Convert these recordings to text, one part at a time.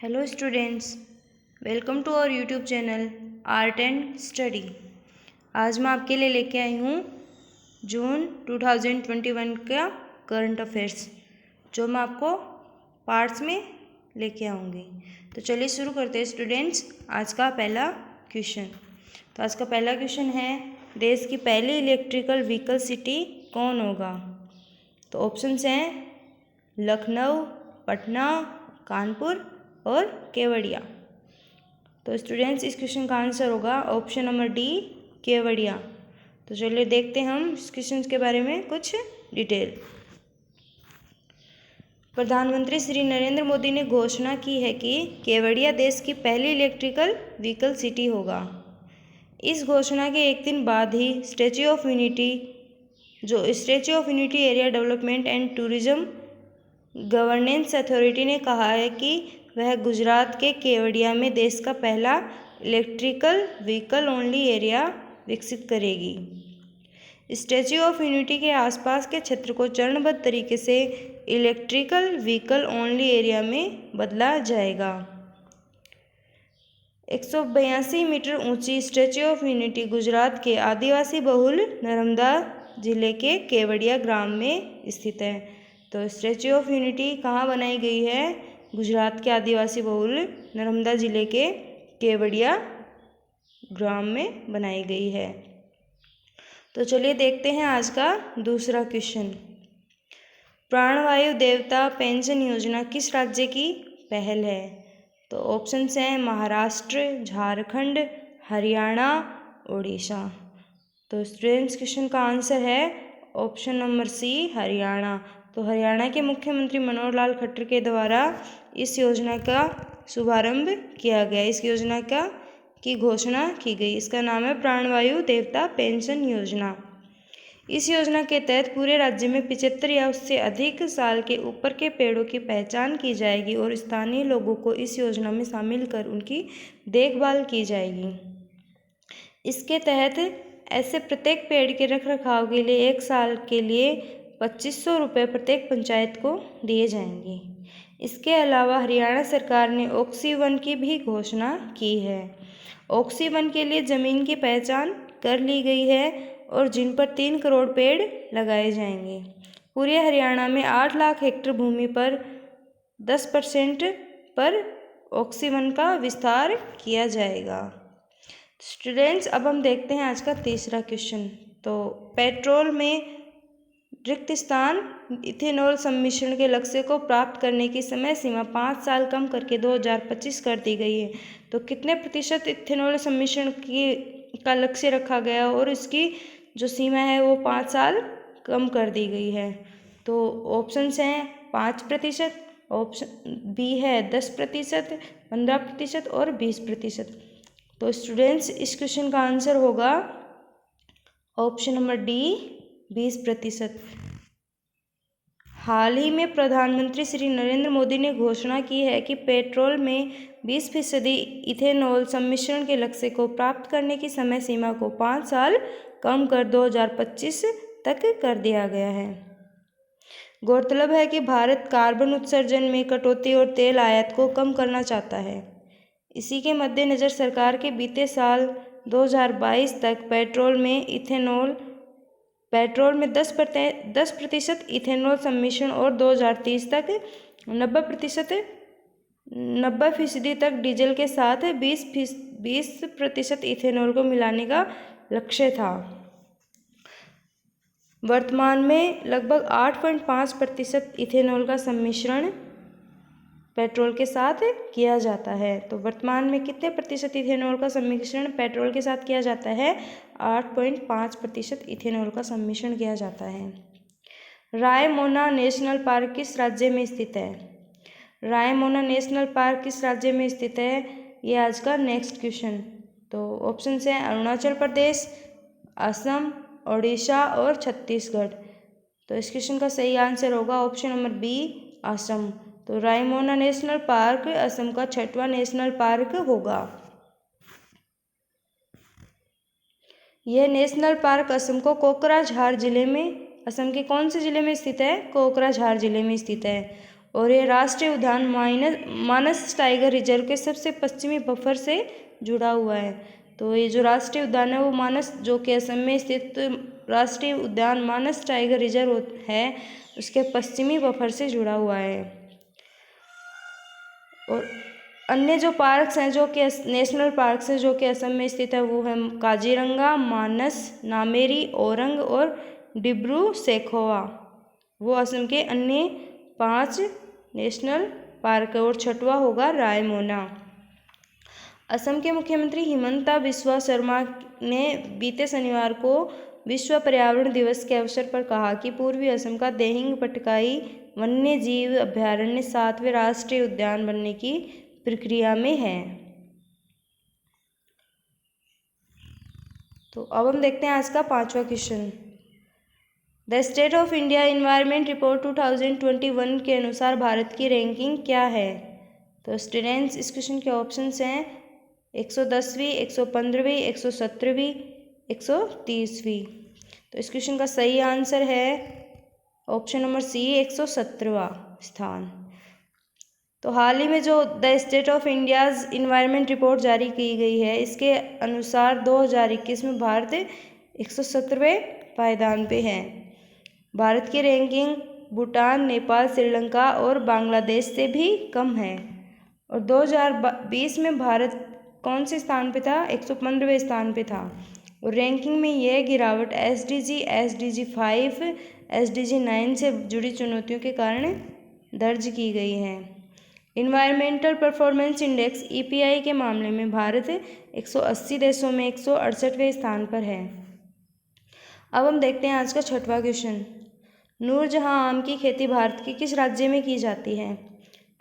Hello students, welcome to our YouTube channel art and study. आज मैं आपके लिए लेके आई हूँ जून 2021 का करंट अफेयर्स, जो मैं आपको पार्ट्स में लेके आऊँगी। तो चलिए शुरू करते हैं स्टूडेंट्स आज का पहला क्वेश्चन। तो आज का पहला क्वेश्चन है, देश की पहली इलेक्ट्रिकल व्हीकल सिटी कौन होगा? तो ऑप्शंस हैं लखनऊ, पटना, कानपुर और केवड़िया। तो स्टूडेंट्स इस क्वेश्चन का आंसर होगा ऑप्शन नंबर डी, केवड़िया। तो चलिए देखते हैं हम इस क्वेश्चन के बारे में कुछ डिटेल। प्रधानमंत्री श्री नरेंद्र मोदी ने घोषणा की है कि केवड़िया देश की पहली इलेक्ट्रिकल व्हीकल सिटी होगा। इस घोषणा के एक दिन बाद ही Statue of Unity Area Development and Tourism Governance Authority ने कहा है कि वह गुजरात के केवड़िया में देश का पहला इलेक्ट्रिकल व्हीकल ओनली एरिया विकसित करेगी। स्टैच्यू ऑफ यूनिटी के आसपास के क्षेत्र को चरणबद्ध तरीके से इलेक्ट्रिकल व्हीकल ओनली एरिया में बदला जाएगा। 182 मीटर ऊंची स्टैच्यू ऑफ यूनिटी गुजरात के आदिवासी बहुल नर्मदा जिले के केवड़िया ग्राम में स्थित है। तो स्टैच्यू ऑफ यूनिटी कहाँ बनाई गई है? गुजरात के आदिवासी बहुल नर्मदा जिले के केवड़िया ग्राम में बनाई गई है। तो चलिए देखते हैं आज का दूसरा क्वेश्चन। प्राणवायु देवता पेंशन योजना किस राज्य की पहल है? तो ऑप्शंस हैं महाराष्ट्र, झारखंड, हरियाणा, उड़ीसा। तो स्टूडेंट्स क्वेश्चन का आंसर है ऑप्शन नंबर सी, हरियाणा। तो हरियाणा के मुख्यमंत्री मनोहर लाल खट्टर के द्वारा इस योजना का शुभारंभ किया गया, इस योजना की घोषणा की गई। इसका नाम है प्राणवायु देवता पेंशन योजना। इस योजना के तहत पूरे राज्य में 75 या उससे अधिक साल के ऊपर के पेड़ों की पहचान की जाएगी और स्थानीय लोगों को इस योजना में शामिल कर उनकी देखभाल की जाएगी। इसके तहत ऐसे प्रत्येक पेड़ के रखरखाव के लिए 1 साल के लिए 2500 रुपये प्रत्येक पंचायत को दिए जाएंगे। इसके अलावा हरियाणा सरकार ने ऑक्सी-वन की भी घोषणा की है। ऑक्सी-वन के लिए ज़मीन की पहचान कर ली गई है और जिन पर 3 करोड़ पेड़ लगाए जाएंगे। पूरे हरियाणा में 8 लाख हेक्टेयर भूमि पर 10% पर ऑक्सी-वन का विस्तार किया जाएगा। स्टूडेंट्स अब हम देखते हैं आज का तीसरा क्वेश्चन। तो पेट्रोल में रिक्त स्थान इथेनॉल सम्मिश्रण के लक्ष्य को प्राप्त करने की समय सीमा 5 साल कम करके 2025 कर दी गई है। तो कितने प्रतिशत इथेनॉल सम्मिश्रण का लक्ष्य रखा गया और इसकी जो सीमा है वो 5 साल कम कर दी गई है? तो ऑप्शंस हैं 5%, ऑप्शन बी है 10%, 15% और 20%। तो स्टूडेंट्स इस क्वेश्चन का आंसर होगा ऑप्शन नंबर डी, 20%। हाल ही में प्रधानमंत्री श्री नरेंद्र मोदी ने घोषणा की है कि पेट्रोल में 20% इथेनॉल सम्मिश्रण के लक्ष्य को प्राप्त करने की समय सीमा को 5 साल कम कर 2025 तक कर दिया गया है। गौरतलब है कि भारत कार्बन उत्सर्जन में कटौती और तेल आयात को कम करना चाहता है। इसी के मद्देनज़र सरकार के बीते साल 2022 तक पेट्रोल में 10% इथेनॉल सम्मिश्रण और 2030 तक 90% तक डीजल के साथ 20% इथेनॉल को मिलाने का लक्ष्य था। वर्तमान में लगभग 8.5% इथेनॉल का सम्मिश्रण पेट्रोल के साथ किया जाता है। तो वर्तमान में कितने प्रतिशत इथेनॉल का सम्मिश्रण पेट्रोल के साथ किया जाता है? 8.5% इथेनॉल का सम्मिश्रण किया जाता है। रायमोना नेशनल पार्क किस राज्य में स्थित है? रायमोना नेशनल पार्क किस राज्य में स्थित है? ये आज का नेक्स्ट क्वेश्चन। तो ऑप्शंस हैं अरुणाचल प्रदेश, असम, ओडिशा और छत्तीसगढ़। तो इस क्वेश्चन का सही आंसर होगा ऑप्शन नंबर बी, असम। तो रायमोना नेशनल पार्क असम का 6वां नेशनल पार्क होगा। यह नेशनल पार्क असम को कोकराझार जिले में, असम के कौन से जिले में स्थित है? कोकराझार जिले में स्थित है। और ये राष्ट्रीय उद्यान मानस टाइगर रिजर्व के सबसे पश्चिमी बफर से जुड़ा हुआ है। तो ये जो राष्ट्रीय उद्यान है वो मानस, जो कि असम में स्थित राष्ट्रीय उद्यान मानस टाइगर रिजर्व है, उसके पश्चिमी बफर से जुड़ा हुआ है। और अन्य जो पार्क्स हैं, जो कि नेशनल पार्क्स हैं जो कि असम में स्थित है, वो है काजीरंगा, मानस, नामेरी, औरंग और डिब्रू सैखोवा। वो असम के अन्य 5 नेशनल पार्क है। और छठवां होगा रायमोना। असम के मुख्यमंत्री हिमंता बिस्वा शर्मा ने बीते शनिवार को विश्व पर्यावरण दिवस के अवसर पर कहा कि पूर्वी असम का देहिंग पटकाई वन्य जीव अभयारण्य 7वें राष्ट्रीय उद्यान बनने की प्रक्रिया में है। तो अब हम देखते हैं आज का 5वां question. The State of India Environment Report 2021 के अनुसार भारत की रैंकिंग क्या है? तो स्टूडेंट्स, इस क्वेश्चन के ऑप्शंस हैं 110वीं, 115वीं, 117वीं, 130वीं। तो इस क्वेश्चन का सही आंसर है ऑप्शन नंबर सी, 117वां स्थान। तो हाल ही में जो the State of India's environment report जारी की गई है, इसके अनुसार 2021 में भारत 117वें पायदान पे है। भारत की रैंकिंग भूटान, नेपाल, श्रीलंका और बांग्लादेश से भी कम है। और 2020 में भारत कौन से स्थान पे था? 115वें स्थान पे था। और रैंकिंग में यह गिरावट SDG 5, SDG 9 से जुड़ी चुनौतियों के कारण दर्ज की गई है। इन्वायरमेंटल परफॉर्मेंस इंडेक्स EPI के मामले में भारत 180 देशों में 168वें स्थान पर है। अब हम देखते हैं आज का 6वां क्वेश्चन। नूरजहां आम की खेती भारत के किस राज्य में की जाती है?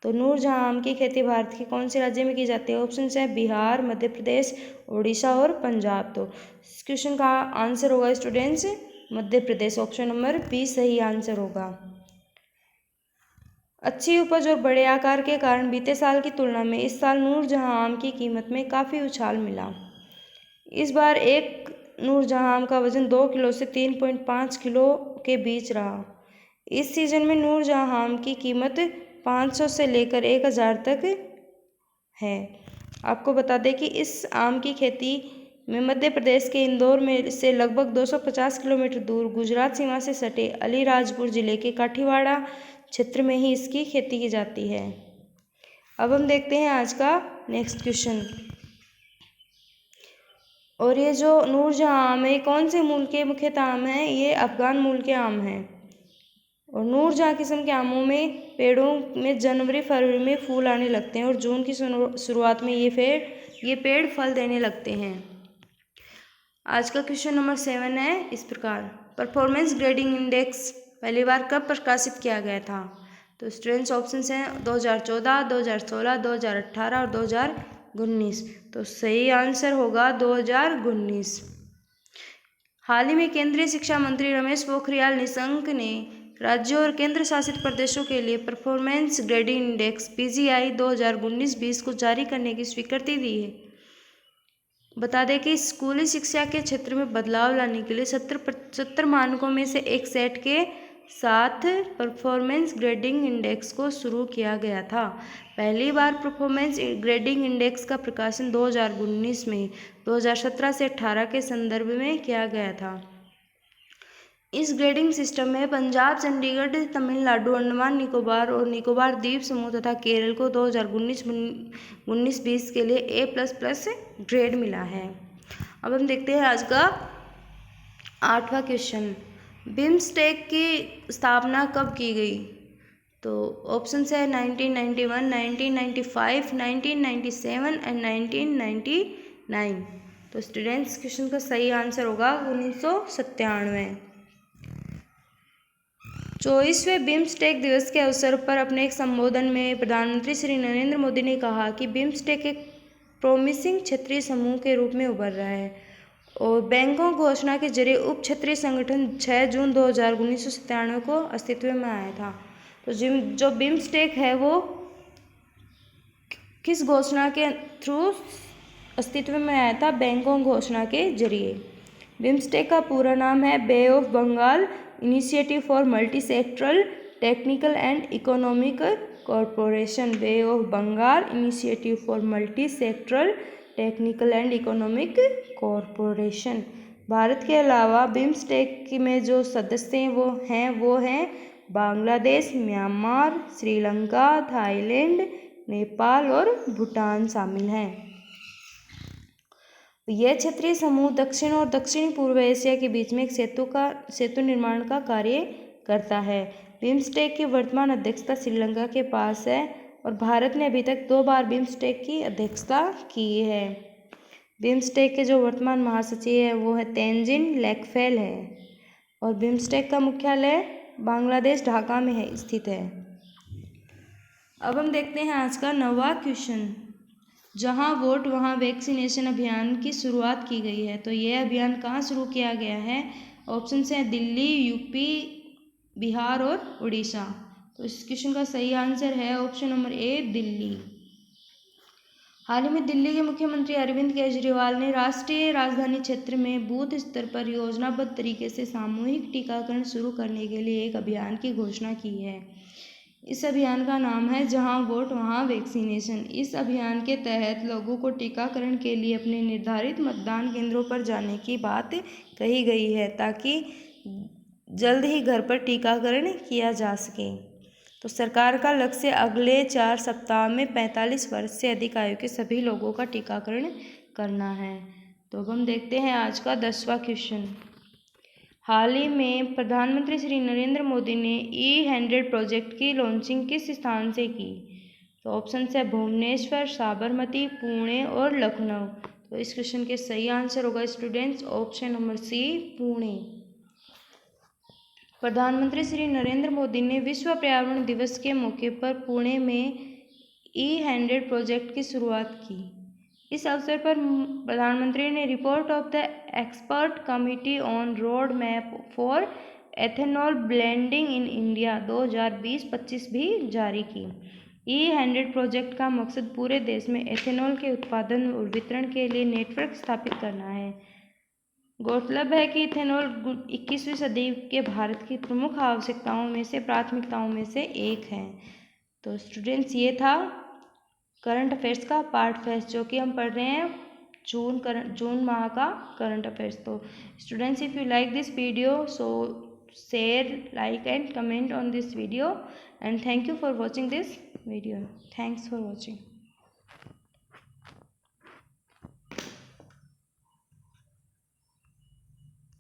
तो नूरजहां आम की खेती भारत के कौन से राज्य में की जाती है? ऑप्शन है बिहार, मध्य प्रदेश, उड़ीसा और पंजाब। तो इस क्वेश्चन का आंसर होगा students Madhya Pradesh. Option number B सही आंसर होगा। अच्छी उपज और बड़े आकार के कारण बीते साल की तुलना में इस साल नूरजहां आम की कीमत में काफ़ी उछाल मिला। इस बार एक नूरजहां आम का वजन 2 किलो से 3.5 किलो के बीच रहा। इस सीज़न में नूरजहां आम की कीमत 500 से लेकर 1000 तक है। आपको बता दें कि इस आम की खेती में मध्य प्रदेश के इंदौर में से लगभग 250 किलोमीटर दूर गुजरात सीमा से सटे अलीराजपुर जिले के काठीवाड़ा क्षेत्र में ही इसकी खेती की जाती है। अब हम देखते हैं आज का नेक्स्ट क्वेश्चन। और ये जो नूरजहां आम है, कौन से मूल के मुख्यतः आम है? ये अफगान मूल के आम हैं। और नूरजहां किस्म के आमों में पेड़ों में जनवरी फरवरी में फूल आने लगते हैं और जून की शुरुआत में ये पेड़ फल देने लगते हैं। आज का क्वेश्चन नंबर 7 है इस प्रकार। परफॉर्मेंस ग्रेडिंग इंडेक्स पहली बार कब प्रकाशित किया गया था? तो स्टूडेंट्स ऑप्शंस हैं 2014, 2016, 2018 और 2019। तो सही आंसर होगा 2019। हाल ही में केंद्रीय शिक्षा मंत्री रमेश पोखरियाल निशंक ने राज्यों और केंद्र शासित प्रदेशों के लिए परफॉर्मेंस ग्रेडिंग इंडेक्स PGI 2019-20 को जारी करने की स्वीकृति दी है। बता दें कि स्कूली शिक्षा के क्षेत्र में बदलाव लाने के लिए 70 मानकों में से एक सेट के साथ परफॉर्मेंस ग्रेडिंग इंडेक्स को शुरू किया गया था। पहली बार परफॉर्मेंस ग्रेडिंग इंडेक्स का प्रकाशन 2019 में 2017 से 18 के संदर्भ में किया गया था। इस ग्रेडिंग सिस्टम में पंजाब, चंडीगढ़, तमिलनाडु, अंडमान निकोबार और निकोबार द्वीप समूह तथा केरल को 2019-20 के लिए A++ ग्रेड मिला है। अब हम देखते हैं आज का 8वां क्वेश्चन। बिम्स्टेक की स्थापना कब की गई? तो ऑप्शन है 1991, 1995, 1997 एंड 1999। तो स्टूडेंट्स क्वेश्चन का सही आंसर होगा 1997। 24वें बिम्स्टेक दिवस के अवसर पर अपने एक संबोधन में प्रधानमंत्री श्री नरेंद्र मोदी ने कहा कि बिम्स्टेक एक प्रोमिसिंग क्षेत्रीय समूह के रूप में उभर रहा है और बैंकॉक घोषणा के जरिए उप क्षेत्रीय संगठन 6 जून 1997 को अस्तित्व में आया था। तो जो बिम्स्टेक है वो किस घोषणा के थ्रू अस्तित्व में आया था? बैंकॉक घोषणा के जरिए। बिम्स्टेक का पूरा नाम है Bay of Bengal Initiative for Multi Sectoral Technical and Economic Corporation, Bay of Bengal Initiative for Multi Sectoral Technical and Economic Corporation. Bharat के अलावा बिम्स्टेक में जो सदस्य हैं वो हैं बांग्लादेश, म्यांमार, श्रीलंका, थाईलैंड, नेपाल और भूटान शामिल हैं। यह क्षेत्रीय समूह दक्षिण और दक्षिणी पूर्व एशिया के बीच में एक सेतु निर्माण का कार्य करता है। बिम्स्टेक की वर्तमान अध्यक्षता श्रीलंका के पास है और भारत ने अभी तक 2 बार बिम्स्टेक की अध्यक्षता की है। बिम्स्टेक के जो वर्तमान महासचिव है वो है तेंजिन लेकफेल है और बिम्स्टेक का मुख्यालय बांग्लादेश ढाका में स्थित है। अब हम देखते हैं आज का 9वां क्वेश्चन। जहां वोट वहां वैक्सीनेशन अभियान की शुरुआत की गई है, तो यह अभियान कहाँ शुरू किया गया है? ऑप्शन है दिल्ली, यूपी, बिहार और उड़ीसा। तो इस क्वेश्चन का सही आंसर है ऑप्शन नंबर ए, दिल्ली। हाल ही में दिल्ली के मुख्यमंत्री अरविंद केजरीवाल ने राष्ट्रीय राजधानी क्षेत्र में बूथ स्तर पर योजनाबद्ध तरीके से सामूहिक टीकाकरण शुरू करने के लिए एक अभियान की घोषणा की है। इस अभियान का नाम है जहां वोट वहां वैक्सीनेशन। इस अभियान के तहत लोगों को टीकाकरण के लिए अपने निर्धारित मतदान केंद्रों पर जाने की बात कही गई है ताकि जल्द ही घर पर टीकाकरण किया जा सके। तो सरकार का लक्ष्य अगले 4 सप्ताह में 45 वर्ष से अधिक आयु के सभी लोगों का टीकाकरण करना है। तो अब हम देखते हैं आज का 10वां क्वेश्चन। हाल ही में प्रधानमंत्री श्री नरेंद्र मोदी ने E100 प्रोजेक्ट की लॉन्चिंग किस स्थान से की? तो ऑप्शन है भुवनेश्वर, साबरमती, पुणे और लखनऊ। तो इस क्वेश्चन के सही आंसर होगा students option number C, Pune. प्रधानमंत्री श्री नरेंद्र मोदी ने विश्व पर्यावरण दिवस के मौके पर पुणे में E100 प्रोजेक्ट की शुरुआत की। इस अवसर पर प्रधानमंत्री ने report of the expert committee on road map for ethanol blending in India 2020-25 भी जारी की। E100 प्रोजेक्ट का मकसद पूरे देश में एथेनॉल के उत्पादन और वितरण के लिए नेटवर्क स्थापित करना है। गौरतलब है कि इथेनॉल 21वीं सदी के भारत की प्रमुख प्राथमिकताओं में से एक है। तो स्टूडेंट्स ये था करंट अफेयर्स का पार्ट फर्स्ट जो कि हम पढ़ रहे हैं जून माह का करंट अफेयर्स। तो students if you like this video so share, like and comment on this video and thank you for watching this video. Thanks for watching.